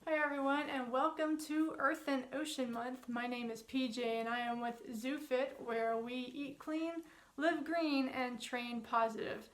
Hi everyone, and welcome to Earth and Ocean Month. My name is PJ and I am with ZooFit, where we eat clean, live green, and train positive.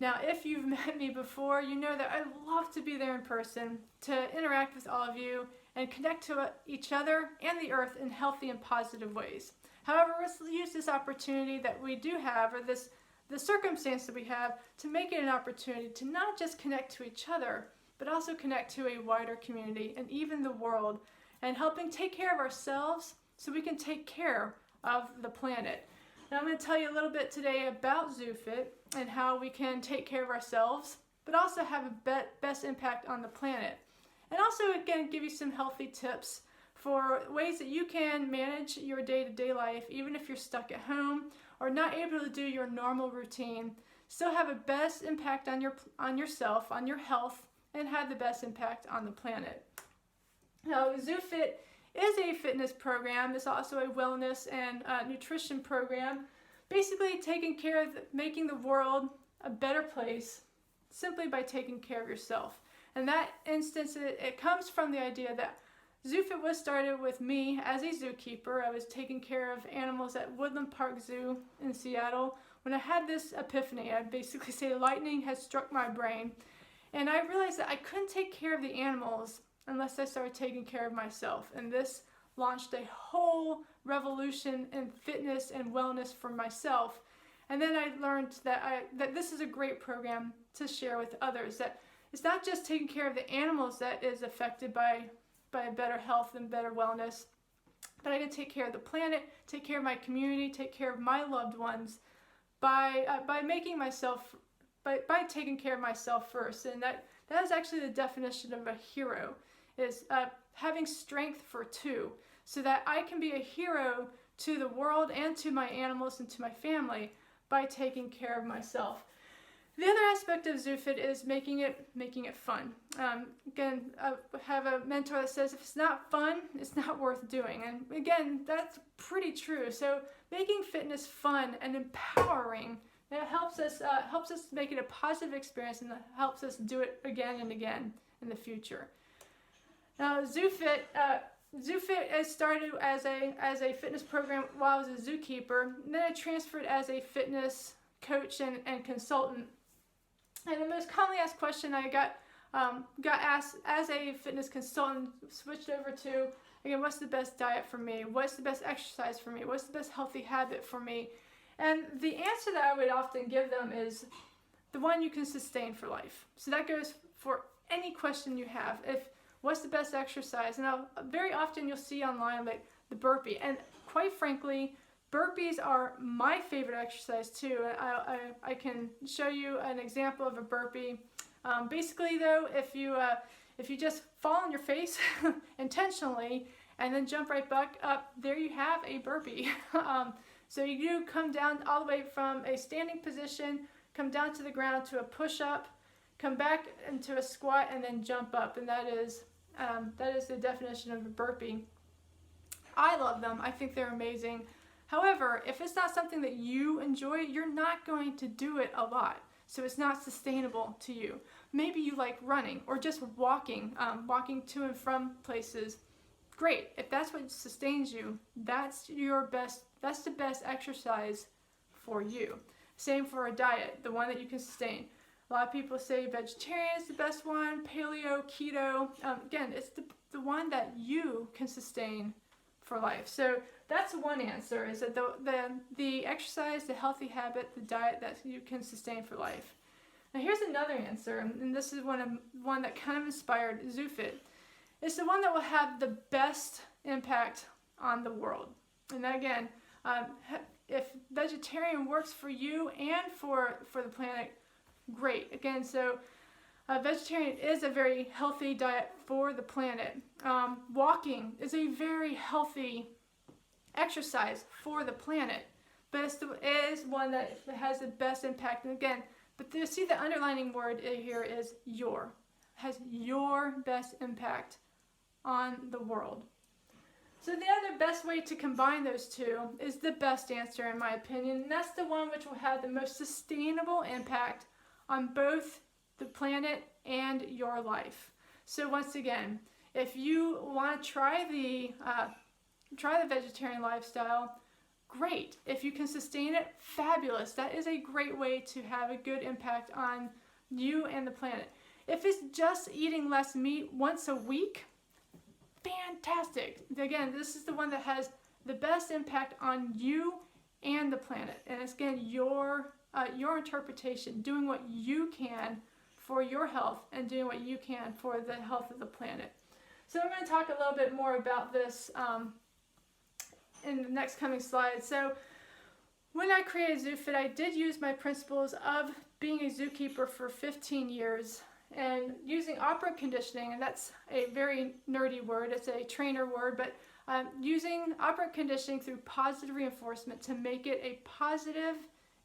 Now, if you've met me before, you know that I love to be there in person to interact with all of you and connect to each other and the earth in healthy and positive ways. However, let's use this opportunity that we do have, or the circumstance that we have, to make it an opportunity to not just connect to each other, but also connect to a wider community and even the world, and helping take care of ourselves so we can take care of the planet. Now, I'm going to tell you a little bit today about ZooFit and how we can take care of ourselves, but also have a best impact on the planet. And also, again, give you some healthy tips for ways that you can manage your day-to-day life, even if you're stuck at home or not able to do your normal routine. Still have a best impact on yourself, on your health, and have the best impact on the planet. Now, ZooFit is a fitness program. It's also a wellness and nutrition program, basically taking care of making the world a better place simply by taking care of yourself. And that instance, it comes from the idea that ZooFit was started with me as a zookeeper. I was taking care of animals at Woodland Park Zoo in Seattle when I had this epiphany. I basically say lightning has struck my brain. And I realized that I couldn't take care of the animals unless I started taking care of myself. And this launched a whole revolution in fitness and wellness for myself. And then I learned that this is a great program to share with others. That it's not just taking care of the animals that is affected by better health and better wellness, but I can take care of the planet, take care of my community, take care of my loved ones by taking care of myself first. And that is actually the definition of a hero, is having strength for two, so that I can be a hero to the world and to my animals and to my family by taking care of myself. The other aspect of ZooFit is making it fun. Again, I have a mentor that says if it's not fun, it's not worth doing. And again, that's pretty true. So making fitness fun and empowering, it helps us make it a positive experience, and helps us do it again and again in the future. Now, ZooFit has started as a fitness program while I was a zookeeper. And then I transferred as a fitness coach and consultant. And the most commonly asked question I got asked as a fitness consultant, switched over to, again, what's the best diet for me? What's the best exercise for me? What's the best healthy habit for me? And the answer that I would often give them is the one you can sustain for life. So that goes for any question you have. What's the best exercise? And very often you'll see online like the burpee. And quite frankly, burpees are my favorite exercise too. I can show you an example of a burpee. Basically though, if you just fall on your face intentionally and then jump right back up, there you have a burpee. So you do come down all the way from a standing position, come down to the ground to a push-up, come back into a squat, and then jump up. And that is the definition of a burpee. I love them. I think they're amazing. However, if it's not something that you enjoy, you're not going to do it a lot. So it's not sustainable to you. Maybe you like running or just walking to and from places. Great. If that's what sustains you, that's the best exercise for you. Same for a diet, the one that you can sustain. A lot of people say vegetarian is the best one, paleo, keto. Again, it's the one that you can sustain for life. So that's one answer, is that the exercise, the healthy habit, the diet that you can sustain for life. Now here's another answer, and this is one that kind of inspired ZooFit. It's the one that will have the best impact on the world. And again, if vegetarian works for you and for the planet, great. Again, so vegetarian is a very healthy diet for the planet. Walking is a very healthy exercise for the planet, but it is one that has the best impact. And again, but you see the underlining word here is has your best impact on the world. So the other best way to combine those two is the best answer, in my opinion, and that's the one which will have the most sustainable impact on both the planet and your life. So once again, If you want to try the vegetarian lifestyle, great. If you can sustain it, fabulous. That is a great way to have a good impact on you and the planet. If it's just eating less meat once a week, fantastic. Again, this is the one that has the best impact on you and the planet. And it's, again, your interpretation, doing what you can for your health and doing what you can for the health of the planet. So I'm going to talk a little bit more about this in the next coming slides. So when I created ZooFit, I did use my principles of being a zookeeper for 15 years and using operant conditioning, and that's a very nerdy word, it's a trainer word, but using operant conditioning through positive reinforcement to make it a positive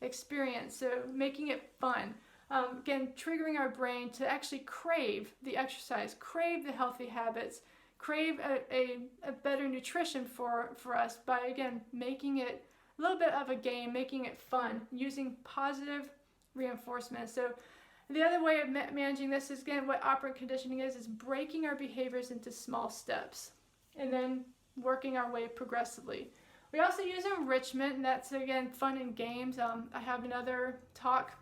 experience, so making it fun. Again, triggering our brain to actually crave the exercise, crave the healthy habits, crave a better nutrition for us by, again, making it a little bit of a game, making it fun, using positive reinforcement. So the other way of managing this is, again, what operant conditioning is breaking our behaviors into small steps and then working our way progressively. We also use enrichment, and that's, again, fun and games. I have another talk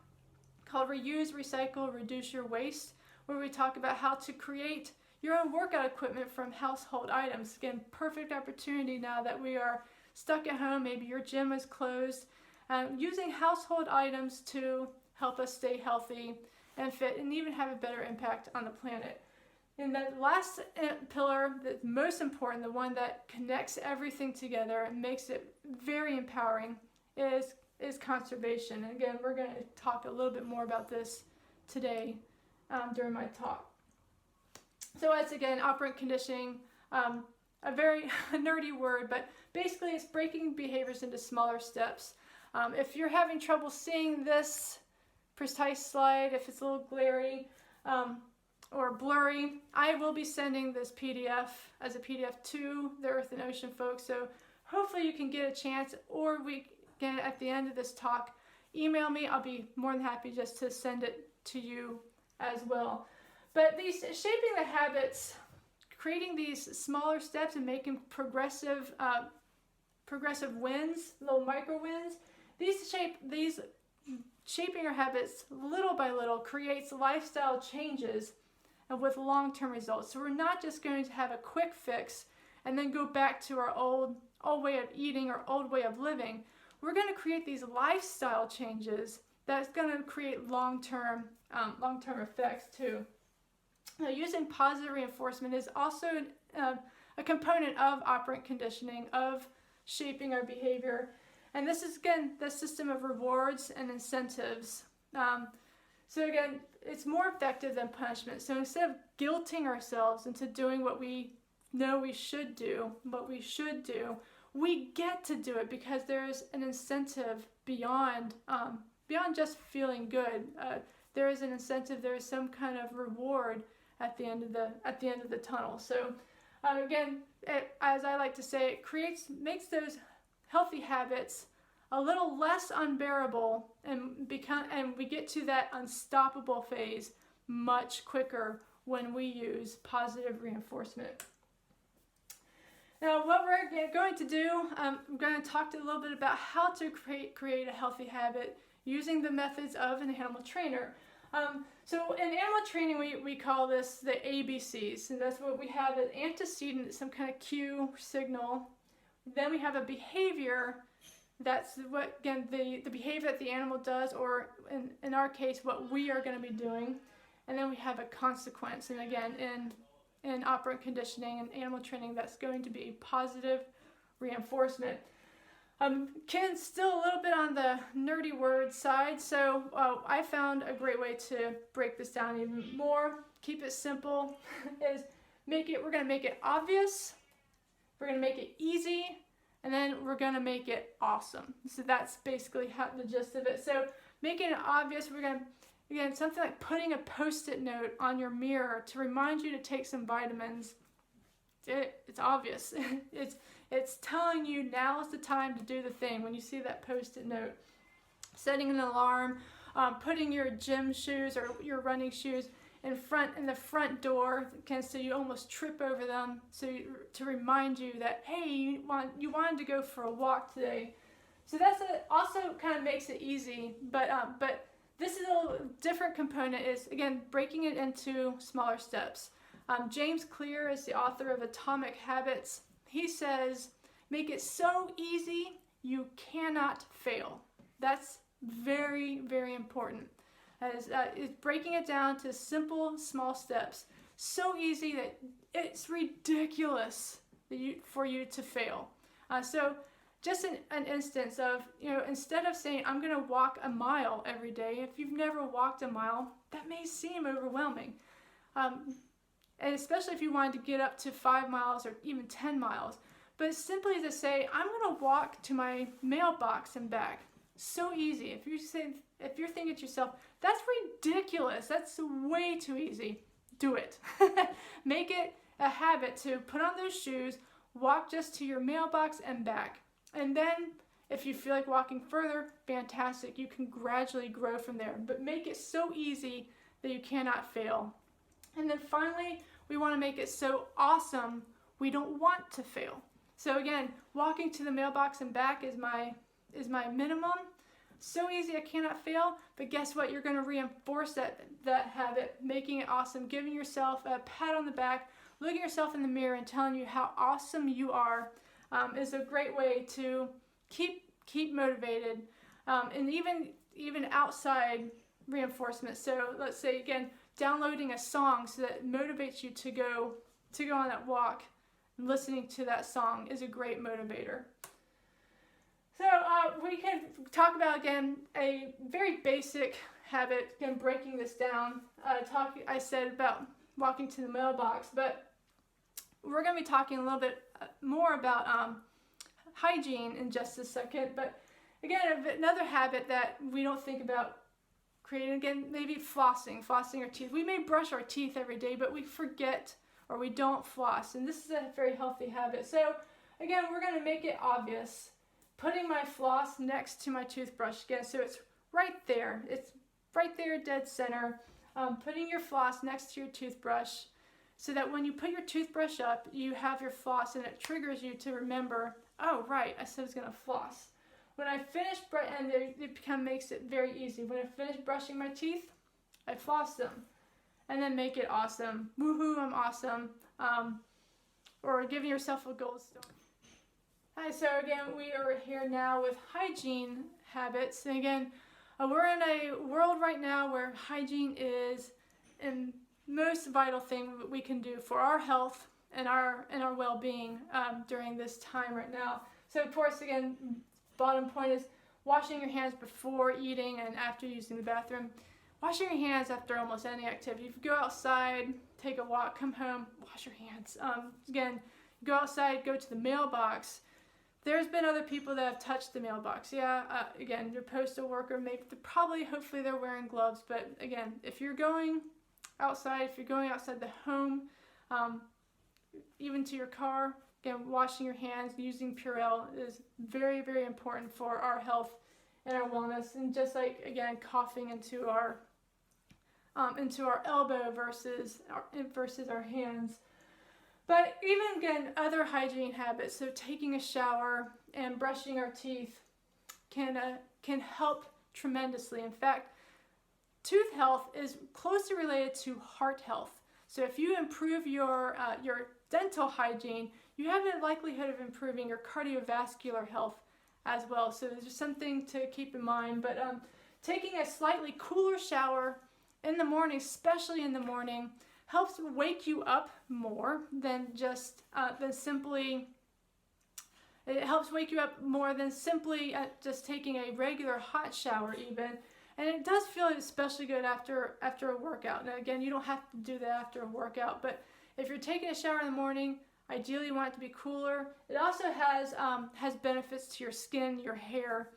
called Reuse, Recycle, Reduce Your Waste, where we talk about how to create your own workout equipment from household items. Again, perfect opportunity now that we are stuck at home, maybe your gym is closed, using household items to help us stay healthy and fit and even have a better impact on the planet. And the last pillar, the most important, the one that connects everything together and makes it very empowering, is conservation. And again, we're going to talk a little bit more about this today during my talk. So it's, again, operant conditioning, a very nerdy word, but basically it's breaking behaviors into smaller steps. If you're having trouble seeing this precise slide, if it's a little glary or blurry, I will be sending this PDF as a PDF to the Earth and Ocean folks, so hopefully you can get a chance, or we can, at the end of this talk, email me. I'll be more than happy just to send it to you as well. But these shaping the habits, creating these smaller steps and making progressive wins, little micro wins, shaping our habits little by little creates lifestyle changes with long-term results. So we're not just going to have a quick fix and then go back to our old way of eating or old way of living. We're going to create these lifestyle changes that's going to create long-term effects too. Now, using positive reinforcement is also a component of operant conditioning, of shaping our behavior. And this is, again, the system of rewards and incentives. So again, it's more effective than punishment. So instead of guilting ourselves into doing what we know we should do, we get to do it because there's an incentive beyond just feeling good. There is an incentive. There is some kind of reward at the end of the tunnel. So again, as I like to say, it makes those healthy habits a little less unbearable, and we get to that unstoppable phase much quicker when we use positive reinforcement. Now, what we're going to do, I'm going to talk a little bit about how to create a healthy habit using the methods of an animal trainer. So in animal training, we call this the ABCs, and that's what we have: an antecedent, some kind of cue signal. Then we have a behavior. That's what, again, the behavior that the animal does, or in our case, what we are going to be doing. And then we have a consequence. And again, in operant conditioning and animal training, that's going to be positive reinforcement. Ken's still a little bit on the nerdy word side, so I found a great way to break this down even more, keep it simple, is we're going to make it obvious, we're going to make it easy, and then we're going to make it awesome. So that's basically the gist of it. So making it obvious, we're going to, again, something like putting a Post-it note on your mirror to remind you to take some vitamins. It's obvious. It's telling you now is the time to do the thing when you see that Post-it note. Setting an alarm, putting your gym shoes or your running shoes in the front door, so you almost trip over them, to remind you that, hey, you wanted to go for a walk today. So that's also kind of makes it easy, but this is a little different component, is again breaking it into smaller steps. James Clear is the author of Atomic Habits. He says, make it so easy you cannot fail. That's very, very important. Is breaking it down to simple, small steps. So easy that it's ridiculous for you to fail. So just an instance of, instead of saying, I'm going to walk a mile every day, if you've never walked a mile, that may seem overwhelming. And especially if you wanted to get up to 5 miles or even 10 miles. But simply to say, I'm going to walk to my mailbox and back. So easy. If you're thinking to yourself, that's ridiculous, that's way too easy, do it. Make it a habit to put on those shoes, walk just to your mailbox and back. And then if you feel like walking further, fantastic. You can gradually grow from there. But make it so easy that you cannot fail. And then finally, we want to make it so awesome we don't want to fail. So again, walking to the mailbox and back is my minimum. So easy, I cannot fail. But guess what? You're going to reinforce that habit, making it awesome, giving yourself a pat on the back, looking yourself in the mirror and telling you how awesome you are, is a great way to keep motivated, and even outside reinforcement. So let's say again, downloading a song so that it motivates you to go on that walk. Listening to that song is a great motivator. So we can talk about, again, a very basic habit, again, breaking this down. I said about walking to the mailbox, but we're going to be talking a little bit more about hygiene in just a second. But again, another habit that we don't think about creating, again, maybe flossing our teeth. We may brush our teeth every day, but we forget or we don't floss, and this is a very healthy habit. So again, we're going to make it obvious. Putting my floss next to my toothbrush again, so it's right there. It's right there, dead center. Putting your floss next to your toothbrush so that when you put your toothbrush up, you have your floss and it triggers you to remember, oh right, I said I was going to floss. When I finish, and it makes it very easy. When I finish brushing my teeth, I floss them. And then make it awesome. Woohoo, I'm awesome. Or giving yourself a gold star. Hi, so again, we are here now with hygiene habits. And again, we're in a world right now where hygiene is the most vital thing that we can do for our health and our well-being during this time right now. So of course, again, bottom point is washing your hands before eating and after using the bathroom. Washing your hands after almost any activity. If you go outside, take a walk, come home, wash your hands. Again, go outside, go to the mailbox. There's been other people that have touched the mailbox. Yeah, again, your postal worker, hopefully they're wearing gloves. But again, if you're going outside the home, even to your car, again, washing your hands, using Purell is very, very important for our health and our wellness. And just like, again, coughing into our elbow versus our hands. But even, again, other hygiene habits, so taking a shower and brushing our teeth can help tremendously. In fact, tooth health is closely related to heart health. So if you improve your dental hygiene, you have a likelihood of improving your cardiovascular health as well. So there's just something to keep in mind. But taking a slightly cooler shower in the morning, especially in the morning, helps wake you up more than just simply just taking a regular hot shower even. And it does feel especially good after a workout. Now again, you don't have to do that after a workout, but if you're taking a shower in the morning, ideally you want it to be cooler. It also has benefits to your skin, your hair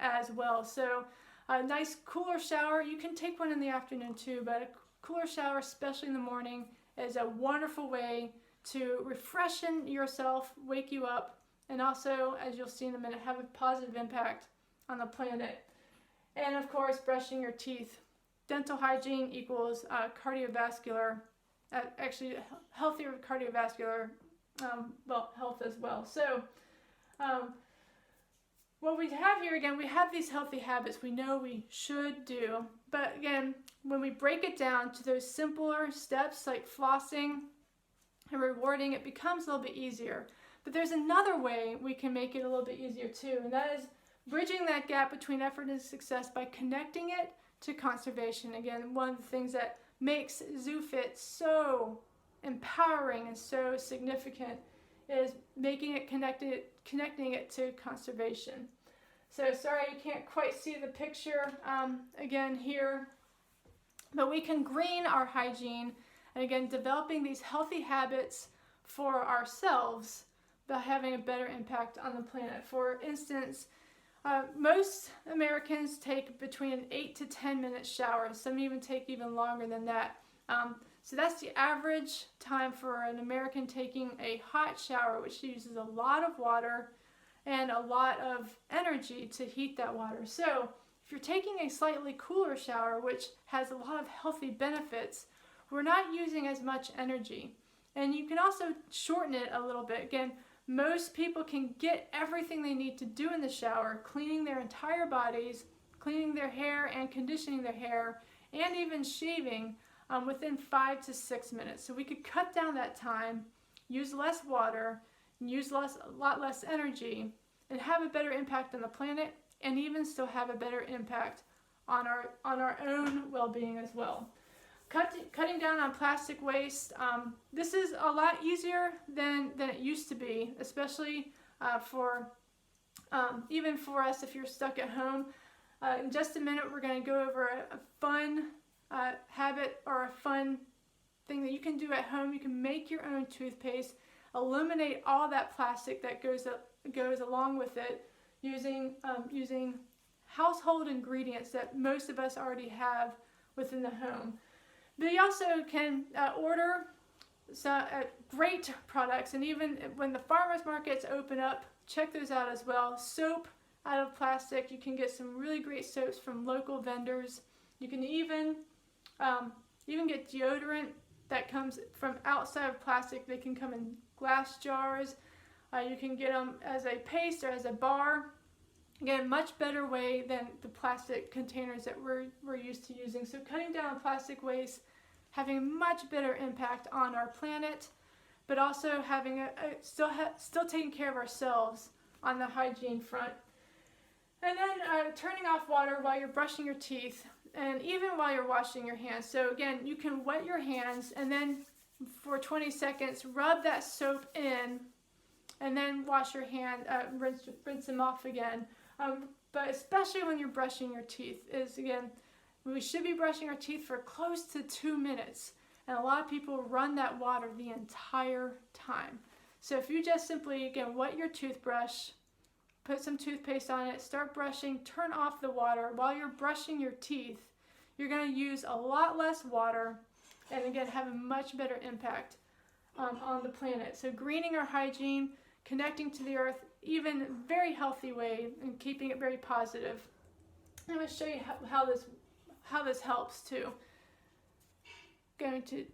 as well. So a nice cooler shower, you can take one in the afternoon too, but a cooler shower, especially in the morning, is a wonderful way to refreshen yourself, wake you up, and also, as you'll see in a minute, have a positive impact on the planet. And of course, brushing your teeth dental hygiene equals cardiovascular, actually healthier cardiovascular health as well. So what we have here, again, we have these healthy habits we know we should do, but again, when we break it down to those simpler steps like flossing and rewarding, it becomes a little bit easier. But there's another way we can make it a little bit easier too, and that is bridging that gap between effort and success by connecting it to conservation. Again, one of the things that makes ZooFit so empowering and so significant is making it connecting it to conservation. So sorry you can't quite see the picture again here, but we can green our hygiene, and again, developing these healthy habits for ourselves by having a better impact on the planet. For instance, most Americans take between an 8 to 10 minute shower. Some even take even longer than that. So that's the average time for an American taking a hot shower, which uses a lot of water and a lot of energy to heat that water. So if you're taking a slightly cooler shower, which has a lot of healthy benefits, we're not using as much energy. And you can also shorten it a little bit. Again, most people can get everything they need to do in the shower, cleaning their entire bodies, cleaning their hair and conditioning their hair, and even shaving within 5 to 6 minutes. So we could cut down that time, use less water, and use a lot less energy, and have a better impact on the planet, and even still have a better impact on our own well-being as well. Cutting down on plastic waste. This is a lot easier than it used to be, especially even for us if you're stuck at home. In just a minute, we're going to go over a fun habit or a fun thing that you can do at home. You can make your own toothpaste, eliminate all that plastic that goes along with it, using household ingredients that most of us already have within the home. But you also can order some great products, and even when the farmers markets open up, check those out as well. Soap out of plastic. You can get some really great soaps from local vendors. You can even get deodorant that comes from outside of plastic. They can come in glass jars. You can get them as a paste or as a bar. Again, much better way than the plastic containers that we're used to using. So cutting down plastic waste, having a much better impact on our planet, but also having still taking care of ourselves on the hygiene front. And then turning off water while you're brushing your teeth, and even while you're washing your hands. So again, you can wet your hands, and then for 20 seconds, rub that soap in, and then wash your hand, rinse them off again. But especially when you're brushing your teeth, we should be brushing our teeth for close to 2 minutes. And a lot of people run that water the entire time. So if you just simply, again, wet your toothbrush, put some toothpaste on it, start brushing, turn off the water. While you're brushing your teeth, you're going to use a lot less water, and again, have a much better impact on the planet. So greening our hygiene, connecting to the earth, even very healthy way, and keeping it very positive. I'm going to show you how this helps too. Going to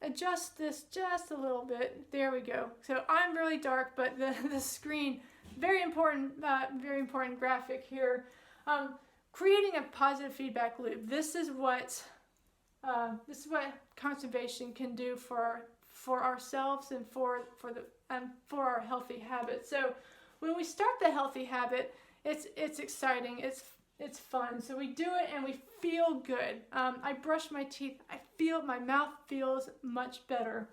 adjust this just a little bit. There we go. So I'm really dark, but the screen, very important graphic here. Creating a positive feedback loop. This is what conservation can do for ourselves and for our healthy habits. So when we start the healthy habit, it's exciting. It's fun. So we do it and we feel good. I brush my teeth. My mouth feels much better.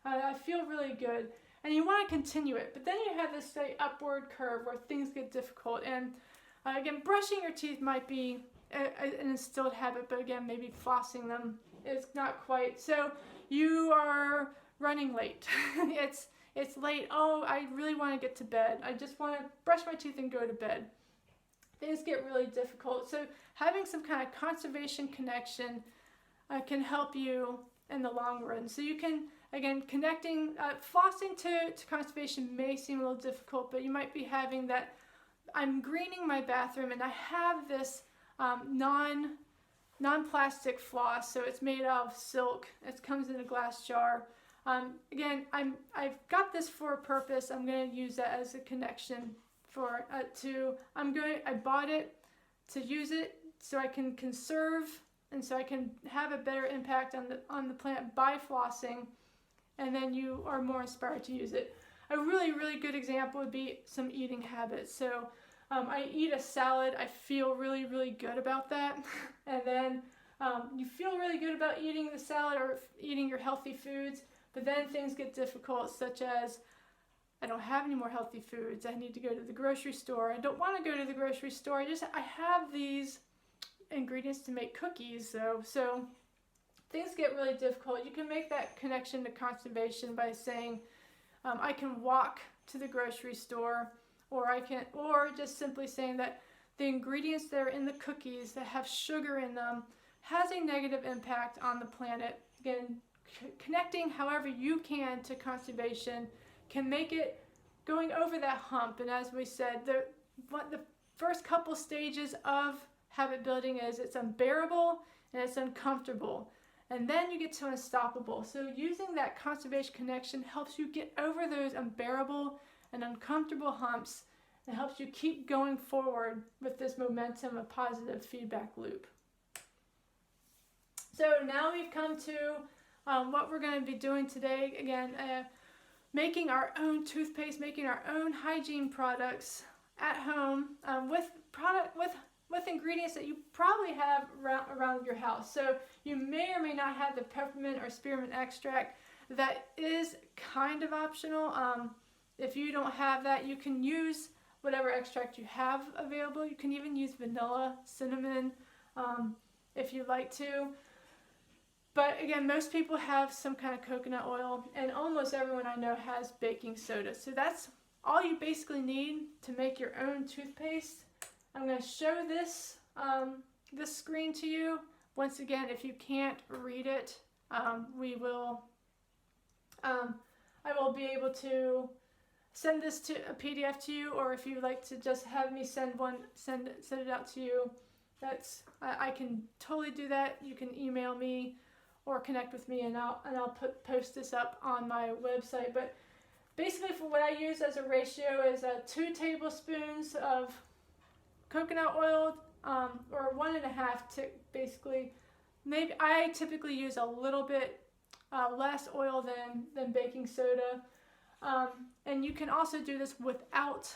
I feel really good. And you want to continue it. But then you have this upward curve where things get difficult. And again, brushing your teeth might be an instilled habit, but again, maybe flossing them is not quite. So you are running late. It's late. Oh, I really want to get to bed. I just want to brush my teeth and go to bed. Things get really difficult. So having some kind of conservation connection can help you in the long run. So you can, again, connecting, flossing to conservation may seem a little difficult, but you might be having that, I'm greening my bathroom and I have this non-plastic floss, so it's made out of silk. It comes in a glass jar. Again, I've got this for a purpose. I'm going to use that as a connection for I bought it to use it so I can conserve and so I can have a better impact on the planet by flossing, and then you are more inspired to use it. A really, really good example would be some eating habits. So I eat a salad. I feel really, really good about that. And then you feel really good about eating the salad or eating your healthy foods, but then things get difficult, such as I don't have any more healthy foods. I need to go to the grocery store. I don't want to go to the grocery store. I have these ingredients to make cookies, so things get really difficult. You can make that connection to conservation by saying, I can walk to the grocery store, or just simply saying that the ingredients that are in the cookies that have sugar in them has a negative impact on the planet. Again, connecting however you can to conservation can make it going over that hump. And as we said, the first couple stages of habit building is it's unbearable and it's uncomfortable. And then you get to unstoppable. So using that conservation connection helps you get over those unbearable and uncomfortable humps and helps you keep going forward with this momentum of positive feedback loop. So now we've come to what we're going to be doing today. Again, making our own toothpaste, making our own hygiene products at home with ingredients that you probably have around your house. So you may or may not have the peppermint or spearmint extract. That is kind of optional. If you don't have that, you can use whatever extract you have available. You can even use vanilla, cinnamon, if you'd like to. But again, most people have some kind of coconut oil, and almost everyone I know has baking soda. So that's all you basically need to make your own toothpaste. I'm going to show this screen to you. Once again, if you can't read it, I will be able to send this to a PDF to you, or if you'd like to just have me send it out to you, I can totally do that. You can email me or connect with me, and I'll post this up on my website. But basically, for what I use as a ratio is 2 tablespoons of coconut oil, or 1.5 basically. Maybe I typically use a little bit less oil than baking soda, and you can also do this without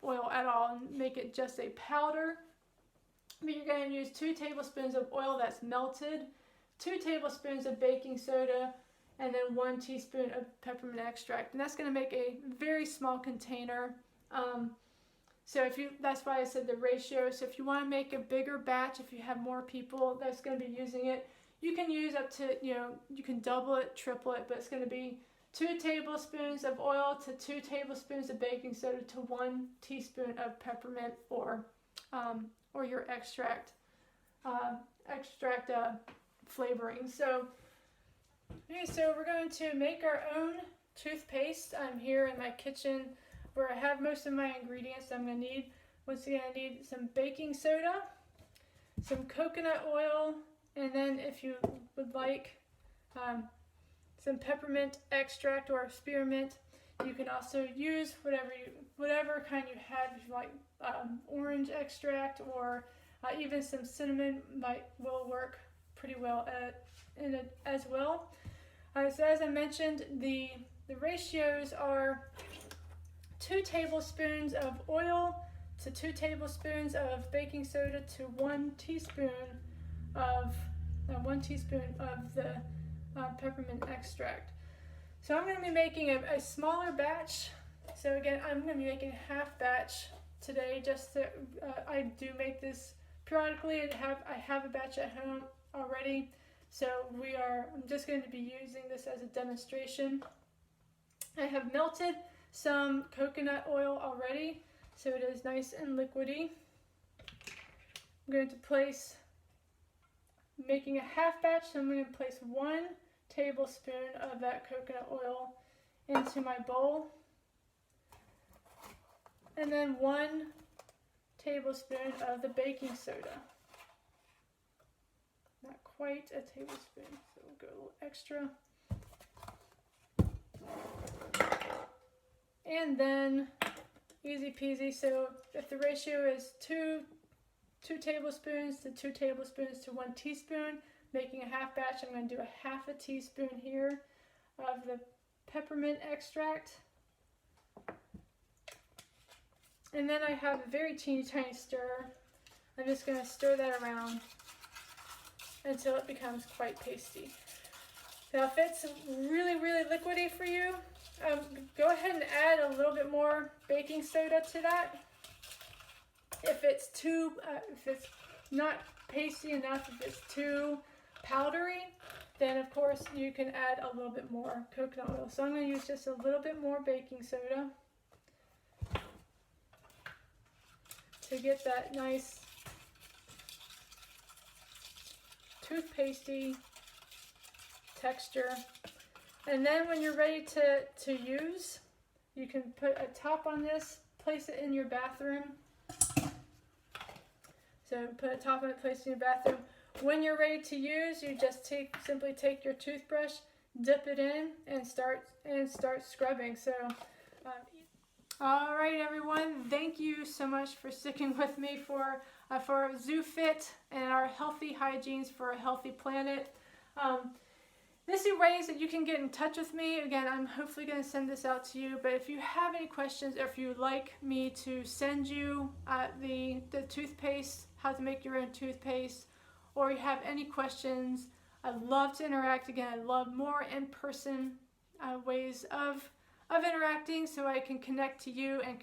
oil at all and make it just a powder. But you're going to use 2 tablespoons of oil that's melted, 2 tablespoons of baking soda, and then 1 teaspoon of peppermint extract. And that's going to make a very small container. So that's why I said the ratio. So if you want to make a bigger batch, if you have more people that's going to be using it, you can use up to, you can double it, triple it, but it's going to be 2 tablespoons of oil to 2 tablespoons of baking soda to 1 teaspoon of peppermint or your extract flavoring. So we're going to make our own toothpaste. I'm here in my kitchen where I have most of my ingredients I'm going to need. Once again, I need some baking soda, some coconut oil, and then if you would like some peppermint extract or spearmint. You can also use whatever kind you have. If you like orange extract or even some cinnamon will work pretty well in it as well. So as I mentioned, the ratios are 2 tablespoons of oil to 2 tablespoons of baking soda to 1 teaspoon of the peppermint extract. So I'm going to be making a smaller batch. So again, I'm going to be making a half batch today. I do make this periodically. I have a batch at home already. So I'm just going to be using this as a demonstration. I have melted some coconut oil already, so it is nice and liquidy. I'm going to making a half batch, so I'm going to place 1 tablespoon of that coconut oil into my bowl, and then 1 tablespoon of the baking soda. quite a tablespoon, so we'll go a little extra. And then easy peasy. So if the ratio is 2 tablespoons to 2 tablespoons to 1 teaspoon, making a half batch, I'm going to do a half a teaspoon here of the peppermint extract. And then I have a very teeny tiny stir. I'm just going to stir that around until it becomes quite pasty. Now if it's really liquidy for you, go ahead and add a little bit more baking soda to that. If it's not pasty enough, if it's too powdery, then of course you can add a little bit more coconut oil. So I'm going to use just a little bit more baking soda to get that nice toothpastey texture. And then when you're ready to use, you can put a top on this, place it in your bathroom. So put a top on it, place it in your bathroom. When you're ready to use, you just simply take your toothbrush, dip it in, and start scrubbing. So, all right, everyone. Thank you so much for sticking with me for ZooFit and our healthy hygienes for a healthy planet. This is ways that you can get in touch with me. Again, I'm hopefully going to send this out to you, but if you have any questions, or if you would like me to send you the toothpaste, how to make your own toothpaste, or you have any questions, I'd love to interact. Again, I love more in-person ways of interacting, so I can connect to you and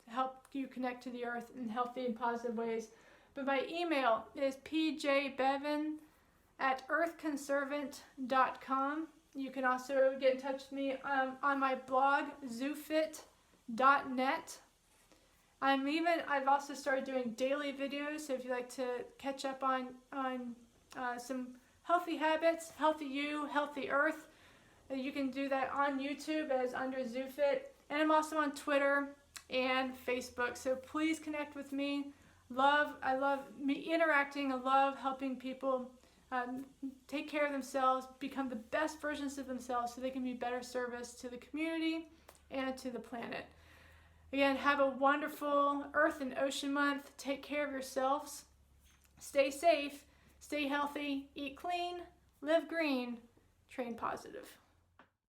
help you connect to the earth in healthy and positive ways. But my email is pjbevan@earthconservant.com. You can also get in touch with me on my blog, zoofit.net. I've also started doing daily videos, so if you'd like to catch up on some healthy habits, healthy you, healthy earth, you can do that on YouTube as under ZooFit. And I'm also on Twitter and Facebook, so please connect with me. I love me interacting. I love helping people take care of themselves, become the best versions of themselves so they can be better service to the community and to the planet. Again, have a wonderful Earth and Ocean Month. Take care of yourselves. Stay safe, stay healthy, eat clean, live green, train positive.